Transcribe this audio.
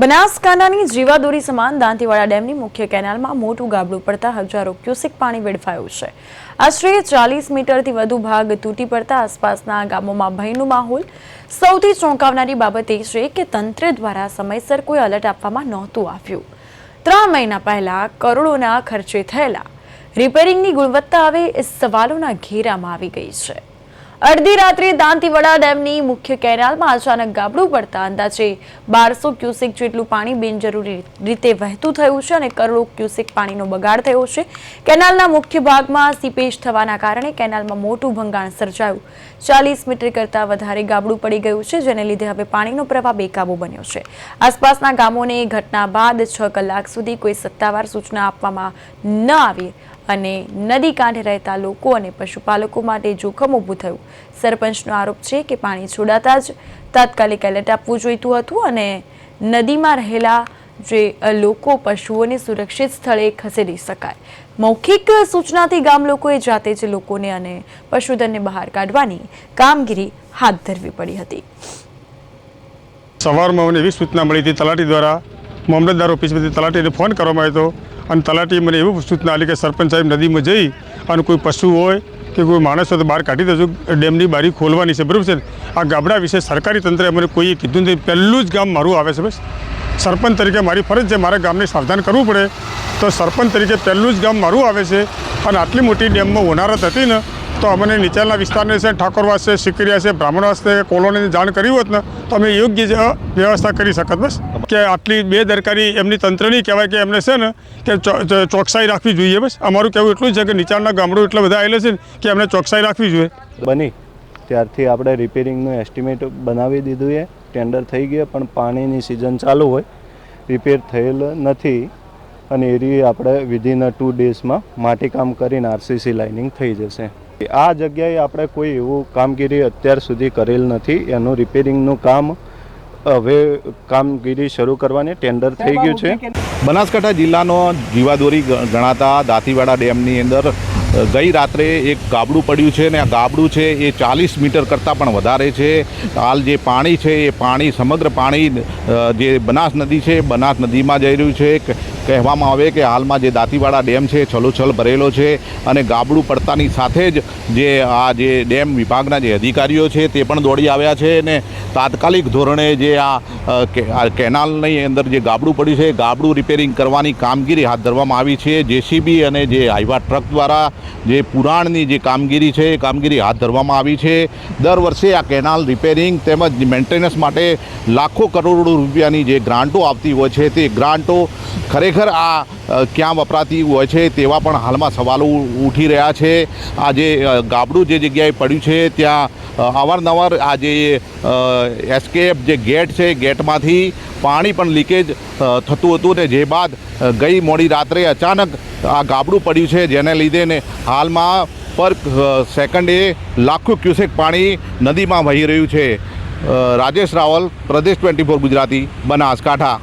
બનાસકાંઠાની જીવાદોરી સમાન દાંતીવાડા ડેમની મુખ્ય કેનાલમાં મોટું ગાબડું પડતા હજારો ક્યુસેક પાણી વેડફાયું છે। આશરે 40 મીટરથી વધુ ભાગ તૂટી પડતા આસપાસના ગામોમાં ભયનો માહોલ। સૌથી ચોંકાવનારી બાબત એ છે કે તંત્ર દ્વારા સમયસર કોઈ એલર્ટ આપવામાં નહોતું આવ્યું। 3 મહિના પહેલા કરોડોના ખર્ચે થયેલા રિપેરિંગની ગુણવત્તા હવે સવાલોના ઘેરામાં આવી ગઈ છે। અડધી રાત્રે દાંતીવાડા ડેમની મુખ્ય કેનાલમાં અચાનક ગાબડું પડતા અંદાજે 1200 ક્યુસેક જેટલું પાણી બિનજરૂરી રીતે વહેતું થયું છે અને કરોડો ક્યુસેક પાણીનો બગાડ થયો છે। કેનાલના મુખ્ય ભાગમાં સીપેજ થવાના કારણે કેનાલમાં મોટું ભંગાણ સર્જાયું। 40 મીટર કરતાં વધારે ગાબડું પડી ગયું છે, જેને લીધે હવે પાણીનો પ્રવાહ બેકાબૂ બન્યો છે। આસપાસના ગામોને ઘટના બાદ 6 કલાક સુધી કોઈ સત્તાવાર સૂચના આપવામાં ન આવી અને નદી કાંઠે રહેતા લોકો અને પશુપાલકો માટે જોખમ ઊભું થયું। સરપંચનો આરોપ છે કે પાણી છોડાતા જ તાત્કાલિક એલર્ટ આપવું જોઈતું હતું અને નદીમાં રહેલા જે લોકો પશુઓને સુરક્ષિત સ્થળે ખસેડી શકાય। મૌખિક સૂચનાથી ગામ લોકોએ જાતે જ લોકોને અને પશુધનને બહાર કાઢવાની કામગીરી હાથ ધરવી પડી હતી। સવારમાં મને એવી સૂચના મળી હતી તલાટી દ્વારા, મામલતદાર ઓફિસમાંથી તલાટીને ફોન કરવામાં આવ્યો હતો અને તલાટીએ મને એવી સૂચના આપી કે સરપંચ સાહેબ નદીમાં જઈ અને કોઈ પશુ હોય કે કોઈ માણસ હોય તો બહાર કાઢી દેજો, ડેમની બારી ખોલવાની છે, બરાબર છે। આ ગાબડા વિશે સરકારી તંત્રે મને કોઈએ કીધું નથી। પહેલું જ ગામ મારું આવે છે। બસ સરપંચ તરીકે મારી ફરજ છે, મારા ગામને સાવધાન કરવું પડે, તો સરપંચ તરીકે પહેલું જ ગામ મારું આવે છે। અને આટલી મોટી ડેમમાં હોનારત હતી ને તો અમને નીચાણના વિસ્તારને છે, ઠાકોરવાસ છે, સિકરિયા છે, બ્રાહ્મણવાસ છે, કોલોનીની જાણ કરી હોત ને તો અમે યોગ્ય વ્યવસ્થા કરી શકત। બસ કે આટલી બેદરકારી એમની તંત્રની કહેવાય કે એમને છે ને કે ચોકસાઈ રાખવી જોઈએ। બસ અમારું કહેવું એટલું જ છે કે નીચાણના ગામડો એટલા બધા આવેલા છે ને કે એમને ચોકસાઈ રાખવી જોઈએ। બની ત્યારથી આપણે રિપેરિંગનું એસ્ટિમેટ બનાવી દીધું છે, ટેન્ડર થઈ ગયા, પણ પાણીની સિઝન ચાલુ હોય, રિપેર થયેલ નથી અને એરી આપણે વિધિન 2 ડેઝમાં માટીકામ કરીને આરસીસી લાઇનિંગ થઈ જશે। આ જગ્યાએ આપણે કોઈ એવું કામગીરી અત્યાર સુધી કરેલ નથી। એનું રિપેરિંગનું કામ હવે કામગીરી શરૂ કરવાની ટેન્ડર થઈ ગયું છે। બનાસકાંઠા જિલ્લાનો જીવાદોરી ગણાતા દાંતીવાડા ડેમની અંદર ગઈ રાત્રે એક ગાબડું પડ્યું છે અને આ ગાબડું છે એ 40 મીટર કરતાં પણ વધારે છે। હાલ જે પાણી છે એ પાણી સમગ્ર પાણી જે બનાસ નદી છે બનાસ નદીમાં જઈ રહ્યું છે। કહેવામાં આવે કે હાલમાં જે દાંતીવાડા ડેમ છે છલોછલ ભરેલો છે અને ગાબડું પડતાની સાથે જ જે આ જે ડેમ વિભાગના જે અધિકારીઓ છે તે પણ દોડી આવ્યા છે અને તાત્કાલિક ધોરણે જે આ કેનાલની અંદર જે ગાબડું પડ્યું છે ગાબડું રિપેરિંગ કરવાની કામગીરી હાથ ધરવામાં આવી છે। જેસીબી અને જે હાઈવા ટ્રક દ્વારા જે પુરાણની જે કામગીરી છે એ કામગીરી હાથ ધરવામાં આવી છે। દર વર્ષે આ કેનાલ રિપેરિંગ તેમજ મેન્ટેનન્સ માટે લાખો કરોડો રૂપિયાની જે ગ્રાન્ટો આવતી હોય છે તે ગ્રાન્ટો ખરેખર આ ક્યાં વપરાતી હોય છે તેવા પણ હાલમાં સવાલો ઉઠી રહ્યા છે। આ જે ગાબડું જે જગ્યાએ પડ્યું છે ત્યાં અવારનવાર આ જે એસ્કેપ જે ગેટ છે ગેટમાંથી પાણી પણ લીકેજ થતું હતું ને જે બાદ ગઈ મોડી રાત્રે અચાનક આ ગાબડું પડ્યું છે, જેને લીધે ને હાલમાં પર સેકન્ડે લાખો ક્યુસેક પાણી નદીમાં વહી રહ્યું છે। રાજેશ રાવલ, પ્રદેશ 24 ગુજરાતી, બનાસકાંઠા।